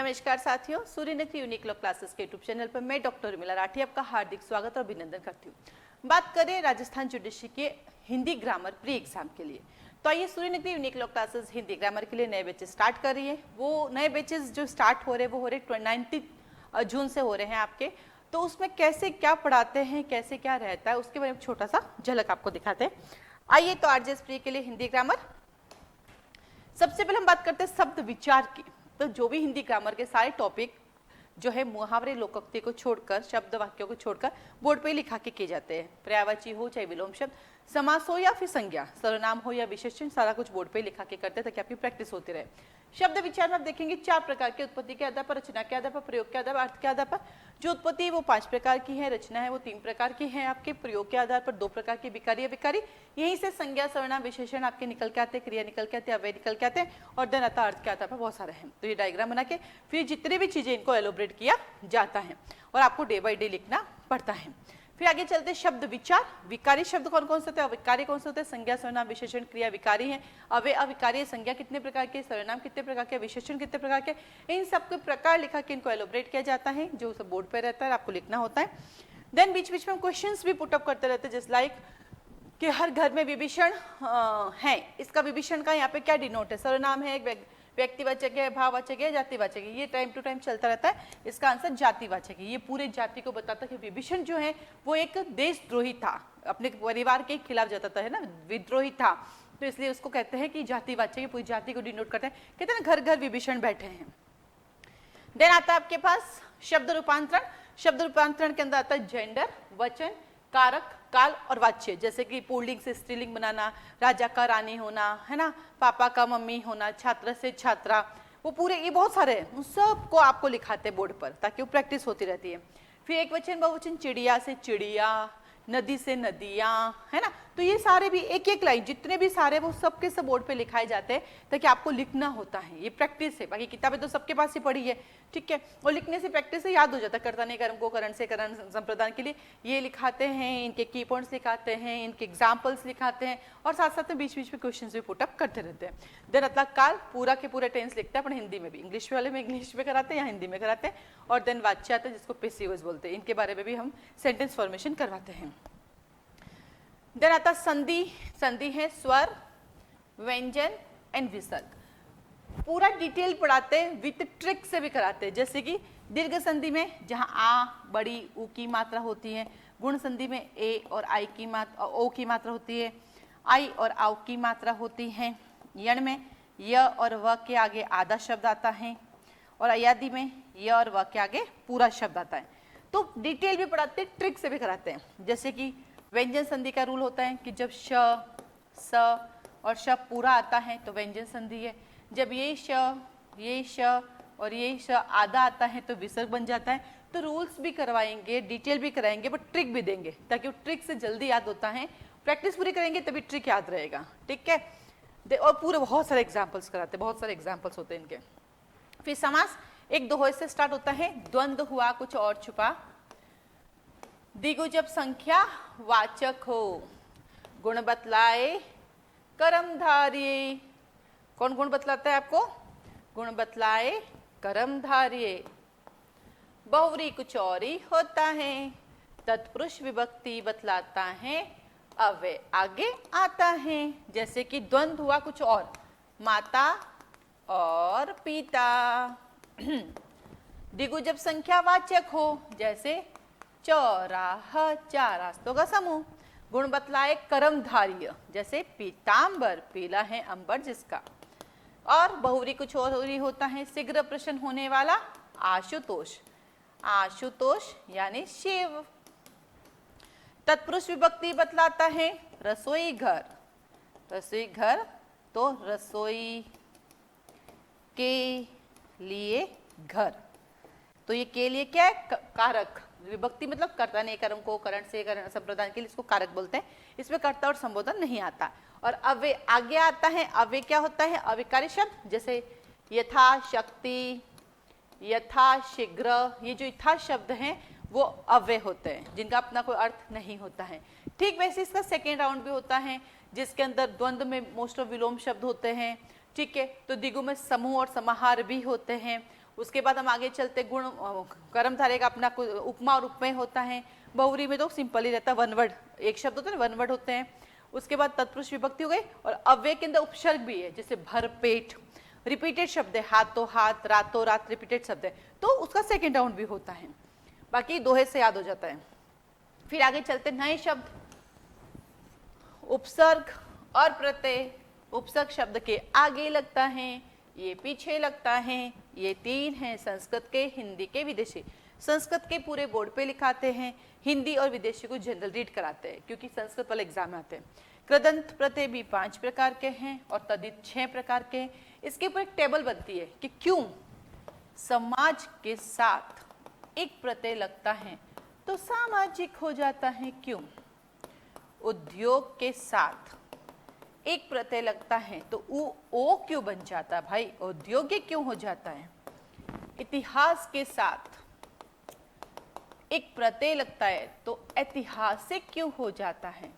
नमस्कार साथियों, सूर्य नगरी यूनिक लॉ क्लासेस के यूट्यूब चैनल पर मैं डॉक्टर उर्मिला राठी आपका हार्दिक स्वागत और अभिनंदन करती हूँ। बात करें राजस्थान जुडिशरी के हिंदी ग्रामर प्री एग्जाम के लिए, तो आइए सूर्य नगरी unique law classes Hindi grammar के लिए नए बैचेस स्टार्ट कर रही है। वो नए बैचेस जो स्टार्ट हो रहे हैं वो हो रहे 19 जून से हो रहे हैं आपके। तो उसमें कैसे क्या पढ़ाते हैं, कैसे क्या रहता है, उसके बारे में छोटा सा झलक आपको दिखाते हैं। आइए तो आरजेएस प्री के लिए हिंदी ग्रामर, सबसे पहले हम बात करते हैं शब्द विचार की। तो जो भी हिंदी ग्रामर के सारे टॉपिक जो है मुहावरे लोकोक्ति को छोड़कर, शब्द वाक्यों को छोड़कर बोर्ड पे लिखा के किए जाते हैं। पर्यायवाची हो चाहे विलोम शब्द, समास हो या फिर संज्ञा, सर्वनाम हो या विशेषण, सारा कुछ बोर्ड पे लिखा के करते हैं ताकि आपकी प्रैक्टिस होती रहे। शब्द विचार में आप देखेंगे 4 प्रकार के, उत्पत्ति के आधार पर, रचना के आधार पर, प्रयोग के आधार पर, अर्थ के आधार पर। जो उत्पत्ति है वो 5 प्रकार की है, रचना है वो 3 प्रकार की है, आपके प्रयोग के आधार पर 2 प्रकार की, विकारी या विकारी। यहीं से संज्ञा, सर्वनाम, विशेषण आपके निकल के आते हैं, क्रिया निकल के आते हैं, अव्यय निकल के आते हैं, और देन आता अर्थ के आधार पर बहुत सारे हैं। तो ये डायग्राम बना के फिर जितने भी चीजें इनको एलोबरेट किया जाता है और आपको डे बाई डे लिखना पड़ता है। फिर आगे चलते हैं शब्द विचार। विकारी शब्द कौन कौन से होते हैं, अविकारी कौन से होते हैं, संज्ञा, सर्वनाम, विशेषण, क्रिया विकारी है, अव्यय अविकारी, संज्ञा कितने प्रकार के, सर्वनाम कितने प्रकार के, विशेषण कितने प्रकार के, इन सबके प्रकार लिखा के इनको एलोबरेट किया जाता है, जो सब बोर्ड पे रहता है, आपको लिखना होता है। देन बीच बीच में हम क्वेश्चंस भी पुटअप करते रहते हैं, जैसे लाइक कि हर घर में विभीषण है, इसका विभीषण का यहाँ पे क्या डिनोट है, सर्वनाम है, व्यक्तिवाचक है, भाववाचक है, जातिवाचक है, ये टाइम टू टाइम चलता रहता है। इसका आंसर जातिवाचक है। ये पूरे जाति को बताता है कि विभीषण जो है वो एक देशद्रोही था, अपने परिवार के खिलाफ जाता था, है ना, विद्रोही था, तो इसलिए उसको कहते हैं कि जातिवाचक, ये पूरी जाति को डिनोट करते हैं। कहते हैं ना घर घर विभीषण बैठे हैं। देन आता है आपके पास शब्द रूपांतरण। शब्द रूपांतरण के अंदर आता है जेंडर, वचन, कारक, काल और वाच्य, जैसे कि पुल्लिंग से स्त्रीलिंग बनाना, राजा का रानी होना, है ना, पापा का मम्मी होना, छात्र से छात्रा, वो पूरे ये बहुत सारे हैं, उन सबको आपको लिखाते हैं बोर्ड पर ताकि वो प्रैक्टिस होती रहती है। फिर एक वचन बहुवचन, चिड़िया से चिड़िया, नदी से नदियाँ, है ना, तो ये सारे भी एक एक लाइन जितने भी सारे वो सबके सब बोर्ड पे लिखाए जाते हैं ताकि आपको लिखना होता है। ये प्रैक्टिस है, बाकी किताबें तो सबके पास ही पढ़ी है, ठीक है, और लिखने से प्रैक्टिस से याद हो जाता है। कर्ता ने कर्म को, करण से करण संप्रदान के लिए ये लिखाते हैं, इनके की पॉइंट्स लिखाते हैं, इनके एग्जाम्पल्स लिखाते हैं, और साथ साथ में बीच बीच में क्वेश्चन भी पुटअप करते रहते हैं। देन अगला काल, पूरा के पूरे टेंस लिखते हैं अपने हिंदी में भी, इंग्लिश वाले में इंग्लिश में कराते हैं या हिंदी में कराते हैं। और देन वाच्य आता है जिसको पेसिव बोलते हैं, इनके बारे में भी हम सेंटेंस फॉर्मेशन करवाते हैं। देन आता संधि। संधि है स्वर, व्यंजन एंड विसर्ग। पूरा डिटेल पढ़ाते हैं, विथ ट्रिक से भी कराते हैं, जैसे कि दीर्घ संधि में जहाँ आ बड़ी ऊ की मात्रा होती है, गुण संधि में ए और आई की मात्रा, ओ की मात्रा होती है, आई और आउ की मात्रा होती है, यण में य और व के आगे आधा शब्द आता है, और अयादि में य और व के आगे पूरा शब्द आता है। तो डिटेल भी पढ़ाते हैं, ट्रिक से भी कराते हैं। जैसे कि व्यंजन संधि का रूल होता है कि जब श, स और श पूरा आता है तो व्यंजन संधि है, जब ये श और ये श आधा आता है तो विसर्ग बन जाता है। तो रूल्स भी करवाएंगे, डिटेल भी कराएंगे, बट ट्रिक भी देंगे ताकि वो ट्रिक से जल्दी याद होता है। प्रैक्टिस पूरी करेंगे तभी ट्रिक याद रहेगा, ठीक है। और पूरे बहुत सारे एग्जाम्पल्स कराते हैं, बहुत सारे एग्जाम्पल्स होते हैं इनके। फिर समास, एक दो से स्टार्ट होता है, द्वंद्व हुआ कुछ और छुपा, दिगु जब संख्या वाचक हो, गुण बतलाए कर्मधारिये। कौन गुण बतलाता है आपको, गुण बतलाए कर्मधारिये। बहुव्री कुछ और ही होता है, तत्पुरुष विभक्ति बतलाता है, अव्यय आगे आता है। जैसे कि द्वंद्व हुआ कुछ और, माता और पिता। दिगु जब संख्या वाचक हो, जैसे चौराहा, चार रास्तों का समूह। गुण बतलाए कर्मधार्य, जैसे पीतांबर, पीला है अंबर जिसका। और बहुव्री कुछ और ही होता है, शीघ्र प्रश्न होने वाला, आशुतोष, आशुतोष यानी शिव। तत्पुरुष विभक्ति बतलाता है, रसोई घर, रसोई घर तो रसोई के लिए घर, तो ये के लिए क्या है, कारक। विभक्ति मतलब कर्ता ने कर्म को, करण से करण संप्रदान के लिए इसको कारक बोलते हैं। इसमें कर्ता और संबोधन नहीं आता। और अव्यय आगे आता है। अव्यय क्या होता है, अविकारी शब्द, जैसे यथा शक्ति, यथा शीघ्र, ये जो यथा शब्द हैं वो अव्यय होते हैं जिनका अपना कोई अर्थ नहीं होता है। ठीक वैसे इसका सेकेंड राउंड भी होता है जिसके अंदर द्वंद्व में मोस्ट ऑफ विलोम शब्द होते हैं, ठीक है। तो दिगु में समूह और समाहार भी होते हैं, उसके बाद हम आगे चलते गुण कर्मधारय का अपना उपमा और उपमेय होता है। बहुव्रीहि में तो सिंपल ही रहता है, वन वर्ड, एक शब्द होता है, वन वर्ड होते हैं। उसके बाद तत्पुरुष विभक्ति हो गई और अव्यय के अंदर उपसर्ग भी है, जैसे भरपेट रिपीटेड शब्द है, हाथों हाथ, रातों रात रिपीटेड शब्द है, तो उसका सेकेंड राउंड भी होता है। बाकी दोहे से याद हो जाता है। फिर आगे चलते नए शब्द, उपसर्ग और प्रत्यय। उपसर्ग शब्द के आगे लगता है, ये पीछे लगता है, ये तीन है संस्कृत के, हिंदी के, विदेशी। संस्कृत के पूरे बोर्ड पे लिखाते हैं, हिंदी और विदेशी को जनरल रीड कराते हैं क्योंकि संस्कृत वाले एग्जाम में आते हैं। कृदंत प्रत्यय भी 5 प्रकार के हैं और तदित 6 प्रकार के हैं। इसके ऊपर एक टेबल बनती है कि क्यों समाज के साथ एक प्रत्यय लगता है तो सामाजिक हो जाता है, क्यों उद्योग के साथ एक प्रत्यय लगता है तो ओ क्यों बन जाता है भाई, औद्योगिक क्यों हो जाता है। इतिहास के साथ एक प्रत्यय लगता है तो ऐतिहासिक क्यों हो जाता है,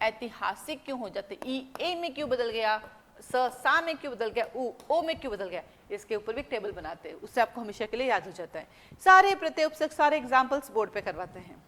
ऐतिहासिक क्यों हो जाते, ई ए में क्यों बदल गया, सा में क्यों बदल गया, ओ में क्यों बदल गया। इसके ऊपर भी टेबल बनाते हैं, उससे आपको हमेशा के लिए याद हो जाता है। सारे प्रत्यय उपसर्ग सारे एग्जाम्पल्स बोर्ड पे करवाते हैं।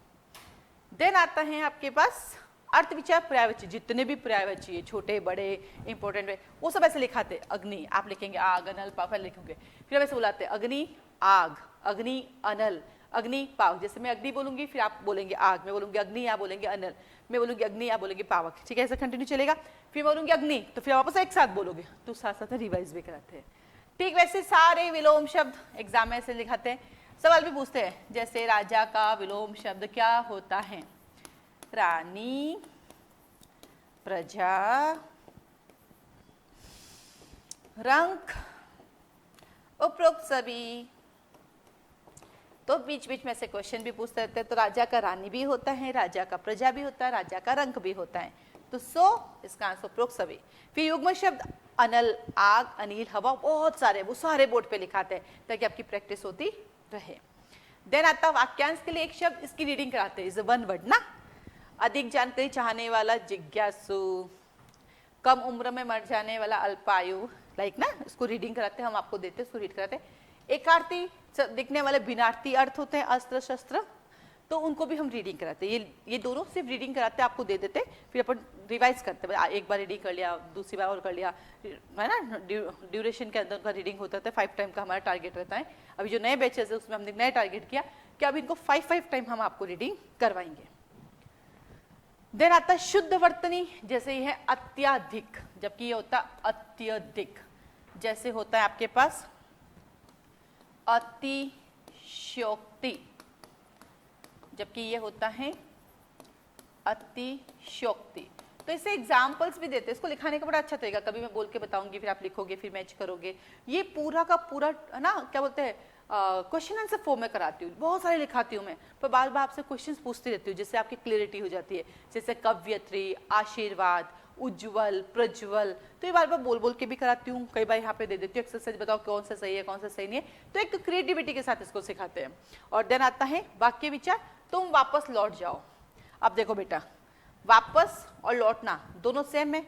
देन आता है आपके पास अर्थ विचार पर्यायवाची, जितने भी पर्यायवाची है छोटे बड़े इंपॉर्टेंट है वो सब ऐसे लिखाते। अग्नि आप लिखेंगे आग अनल पाव लिखेंगे, फिर हम ऐसे बुलाते हैं अग्नि आग, अग्नि अनल, अग्नि पाव। जैसे मैं अग्नि बोलूंगी फिर आप बोलेंगे आग, मैं बोलूंगी अग्नि आप बोलेंगे अनल, मैं बोलूंगी अग्नि आप बोलेंगे पावक, ठीक है, ऐसा कंटिन्यू चलेगा। फिर बोलूंगी अग्नि तो फिर वापस एक साथ बोलोगे, तो साथ साथ रिवाइज भी कराते हैं। ठीक वैसे सारे विलोम शब्द एग्जाम में ऐसे लिखाते हैं। सवाल भी पूछते हैं, जैसे राजा का विलोम शब्द क्या होता है, रानी, प्रजा, रंक, उपरोक्त सभी। तो बीच बीच में से क्वेश्चन भी पूछते रहते हैं। तो राजा का रानी भी होता है, राजा का प्रजा भी होता है, राजा का रंक भी होता है, तो इसका आंसर उपरोक्त सभी। फिर युग्म शब्द अनल, आग, अनिल, हवा, बहुत सारे, वो सारे बोर्ड पे लिखाते हैं ताकि आपकी प्रैक्टिस होती रहे। देन आता वाक्यांश के लिए एक शब्द, इसकी रीडिंग कराते हैं, इज वन वर्ड ना। अधिक जानकारी चाहने वाला जिज्ञासु, कम उम्र में मर जाने वाला अल्पायु, लाइक ना, इसको रीडिंग कराते हैं, हम आपको देते हैं, इसको रीड कराते हैं। एकार्थी दिखने वाले बिनार्थी अर्थ होते हैं, अस्त्र शस्त्र, तो उनको भी हम रीडिंग कराते हैं। ये दोनों सिर्फ रीडिंग कराते हैं, आपको दे देते, फिर अपन रिवाइज करते हैं। एक बार रीडिंग कर लिया, दूसरी बार और कर लिया, है ना। ड्यूरेशन के अंदर उनका रीडिंग होता है, 5 टाइम का हमारा टारगेट रहता है। अभी जो नए बैचेस है उसमें हमने नया टारगेट किया कि अब इनको 5 टाइम हम आपको रीडिंग करवाएंगे। देन आता है शुद्ध वर्तनी, जैसे ये है अत्याधिक, जबकि ये होता है अत्यधिक। जैसे होता है आपके पास अतिशयोक्ति, जबकि ये होता है अतिशयोक्ति। तो इसे एग्जाम्पल्स भी देते हैं, इसको लिखाने का बड़ा अच्छा तरीका, कभी मैं बोल के बताऊंगी, फिर आप लिखोगे, फिर मैच करोगे। ये पूरा का पूरा ना, क्या बोलते हैं, क्वेश्चन आंसर फॉर्म में कराती हूँ, बहुत सारे लिखाती हूँ मैं, पर बार बार आपसे क्वेश्चंस पूछती रहती हूँ जिससे आपकी क्लियरिटी हो जाती है। जैसे कव्यत्री, आशीर्वाद, उज्ज्वल, प्रज्वल, तो ये बार बार बोल बोल के भी कराती हूँ। कई बार यहाँ पे दे देती हूँ एक्सरसाइज, बताओ कौन सा सही है कौन सा सही नहीं है, तो एक क्रिएटिविटी के साथ इसको सिखाते हैं। और देन आता है वाक्य विचार, तुम वापस लौट जाओ। अब देखो बेटा, वापस और लौटना दोनों सेम है,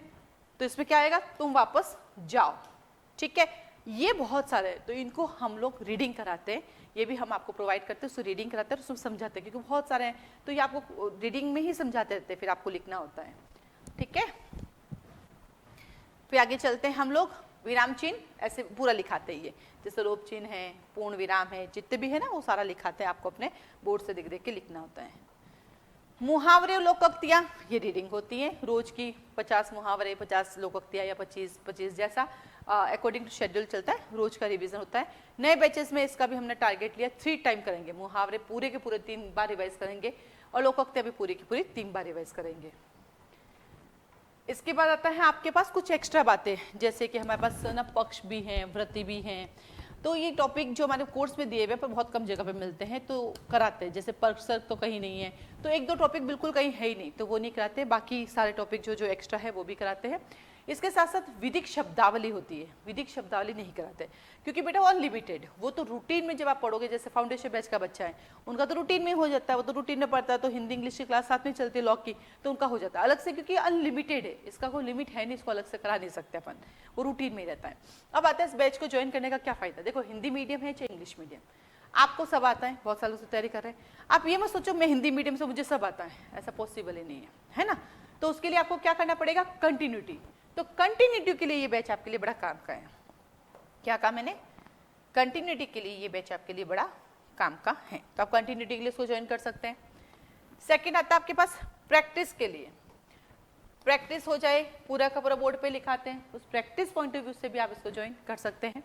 तो इसमें क्या आएगा, तुम वापस जाओ, ठीक है। ये बहुत सारे हैं, तो इनको हम लोग रीडिंग कराते हैं, ये भी हम आपको प्रोवाइड करते हैं, उसको रीडिंग कराते हैं और उसको समझाते हैं, क्योंकि बहुत सारे हैं, तो ये आपको रीडिंग में ही समझाते रहते हैं, फिर आपको लिखना होता है, ठीक है। फिर आगे चलते हैं हम लोग, विराम चिन्ह ऐसे पूरा लिखाते हैं, ये जैसे रोप चिन्ह है, पूर्ण विराम है, जितने भी है ना वो सारा लिखाते हैं, आपको अपने बोर्ड से देख देख के लिखना होता है। मुहावरे और लोकोक्तियां, ये रीडिंग होती है, रोज की 50 मुहावरे, 50 लोकोक्तियां या 25 जैसा अकॉर्डिंग टू शेड्यूल चलता है, रोज का रिवीजन होता है। नए बैचेस में इसका भी हमने टारगेट लिया, 3 टाइम करेंगे। मुहावरे पूरे के पूरे 3 बार रिवाइज करेंगे और लोकोक्तियां भी पूरी की पूरी 3 बार रिवाइज करेंगे। इसके बाद आता है आपके पास कुछ एक्स्ट्रा बातें, जैसे कि हमारे पास ना पक्ष भी हैं, वृत्ति भी हैं, तो ये टॉपिक जो हमारे कोर्स में दिए हुए पर बहुत कम जगह पे मिलते हैं, तो कराते हैं। जैसे पर्सर्ग तो कहीं नहीं है, तो 1-2 टॉपिक बिल्कुल कहीं है ही नहीं, तो वो नहीं कराते, बाकी सारे टॉपिक जो एक्स्ट्रा है वो भी कराते हैं। इसके साथ साथ विधिक शब्दावली होती है, विधिक शब्दावली नहीं कराते क्योंकि बेटा वो अनलिमिटेड, वो तो रूटीन में जब आप पढ़ोगे, जैसे फाउंडेशन बैच का बच्चा है उनका तो रूटीन में हो जाता है, वो तो रूटीन में पढ़ता है, तो हिंदी इंग्लिश की क्लास साथ में चलती है लॉ की, तो उनका हो जाता है अलग से, क्योंकि अनलिमिटेड है, इसका कोई लिमिट है नहीं, इसको अलग से करा नहीं सकते अपन, वो रूटीन में ही रहता है। अब आता है इस बैच को ज्वाइन करने का क्या फायदा। देखो हिंदी मीडियम है चाहे इंग्लिश मीडियम, आपको सब आता है, बहुत सालों से तैयारी कर रहे हैं, आप ये मत सोचो मैं हिंदी मीडियम से मुझे सब आता है, ऐसा पॉसिबल ही नहीं है, है ना। तो उसके लिए आपको क्या करना पड़ेगा, कंटिन्यूटी। तो कंटिन्यूटी के लिए ये बैच आपके लिए बड़ा काम का है। क्या काम है, कंटिन्यूटी के लिए ये बैच आपके लिए बड़ा काम का है, तो आप कंटिन्यूटी के लिए इसको ज्वाइन कर सकते हैं। सेकेंड आता है आपके पास प्रैक्टिस के लिए, प्रैक्टिस हो जाए, पूरा का पूरा बोर्ड पे लिखाते हैं, उस प्रैक्टिस पॉइंट ऑफ व्यू से भी आप इसको ज्वाइन कर सकते हैं।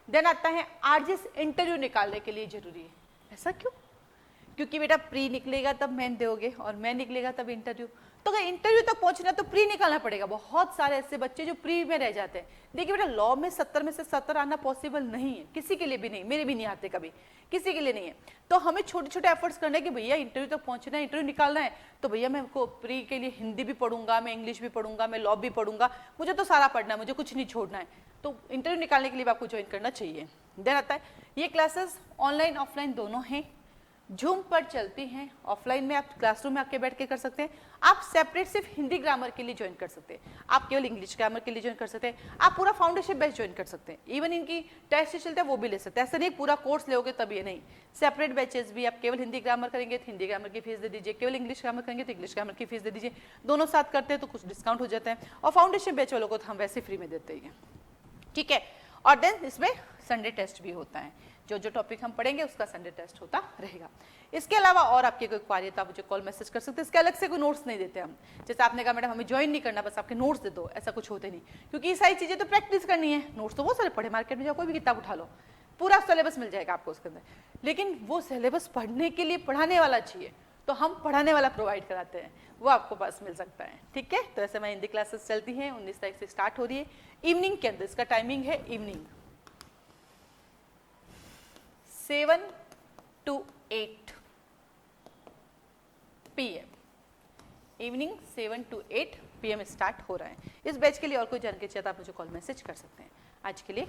देन आता है आरजीएस इंटरव्यू निकालने के लिए जरूरी है। ऐसा क्यों, क्योंकि बेटा प्री निकलेगा तब मेन दोगे और मेन निकलेगा तब इंटरव्यू, तो अगर इंटरव्यू तक पहुंचना तो प्री निकालना पड़ेगा। बहुत सारे ऐसे बच्चे जो प्री में रह जाते हैं। देखिए बेटा लॉ में 70 में से 70 आना पॉसिबल नहीं है, किसी के लिए भी नहीं, मेरे भी नहीं आते कभी, किसी के लिए नहीं है। तो हमें छोटे छोटे एफर्ट्स करने कि भैया इंटरव्यू तक पहुंचना है, इंटरव्यू निकालना है, तो भैया मैं प्री के लिए हिंदी भी पढ़ूंगा, मैं इंग्लिश भी पढ़ूंगा, मैं लॉ भी पढ़ूंगा, मुझे तो सारा पढ़ना है, मुझे कुछ नहीं छोड़ना है। तो इंटरव्यू निकालने के लिए आपको ज्वाइन करना चाहिए। देन आता है ये क्लासेस ऑनलाइन ऑफलाइन दोनों हैं, जूम पर चलती हैं। ऑफलाइन में आप क्लासरूम में आके बैठ के कर सकते हैं, आप सेपरेट सिर्फ हिंदी ग्रामर के लिए ज्वाइन कर सकते हैं, आप केवल इंग्लिश ग्रामर के लिए ज्वाइन कर सकते हैं, आप पूरा फाउंडेशन बैच ज्वाइन कर सकते हैं, इवन इनकी टेस्ट चलते हैं वो भी ले सकते हैं। ऐसा नहीं पूरा कोर्स लोगे तब ये नहीं, सेपरेट बैचेस भी, आप केवल हिंदी ग्रामर करेंगे तो हिंदी ग्रामर की फीस दे दीजिए, केवल इंग्लिश ग्रामर करेंगे तो इंग्लिश ग्रामर की फीस दे दीजिए, दोनों साथ करते हैं तो कुछ डिस्काउंट हो जाता है। और फाउंडेशन बैच वालों को तो हम वैसे फ्री में देते हैं, ठीक है। और देन इसमें संडे टेस्ट भी होता है, जो जो टॉपिक हम पढ़ेंगे उसका संडे टेस्ट होता रहेगा। इसके अलावा और आपकी कोई क्वारी है तो आप मुझे कॉल मैसेज कर सकते हैं, इसके अलग से कोई नोट्स नहीं देते हम। जैसे आपने कहा मैडम हमें ज्वाइन नहीं करना, बस आपके नोट्स दे दो, ऐसा कुछ होते नहीं, क्योंकि ये सारी चीजें तो प्रैक्टिस करनी है। नोट्स तो बहुत सारे पढ़े, मार्केट में जाओ कोई भी किताब उठा लो, पूरा सिलेबस मिल जाएगा आपको उसके अंदर, लेकिन वो सिलेबस पढ़ने के लिए पढ़ाने वाला चाहिए, तो हम पढ़ाने वाला प्रोवाइड कराते हैं, वो आपको पास मिल सकता है, ठीक है। तो ऐसे में हिंदी क्लासेस चलती हैं, 19 तारीख से स्टार्ट हो रही है इवनिंग के अंदर, इसका टाइमिंग है evening 7 to 8 PM, evening 7 to 8 PM start हो रहा है। इस बैच के लिए और कोई जानकारी चाहिए तो आप मुझे कॉल मैसेज कर सकते हैं। आज के लिए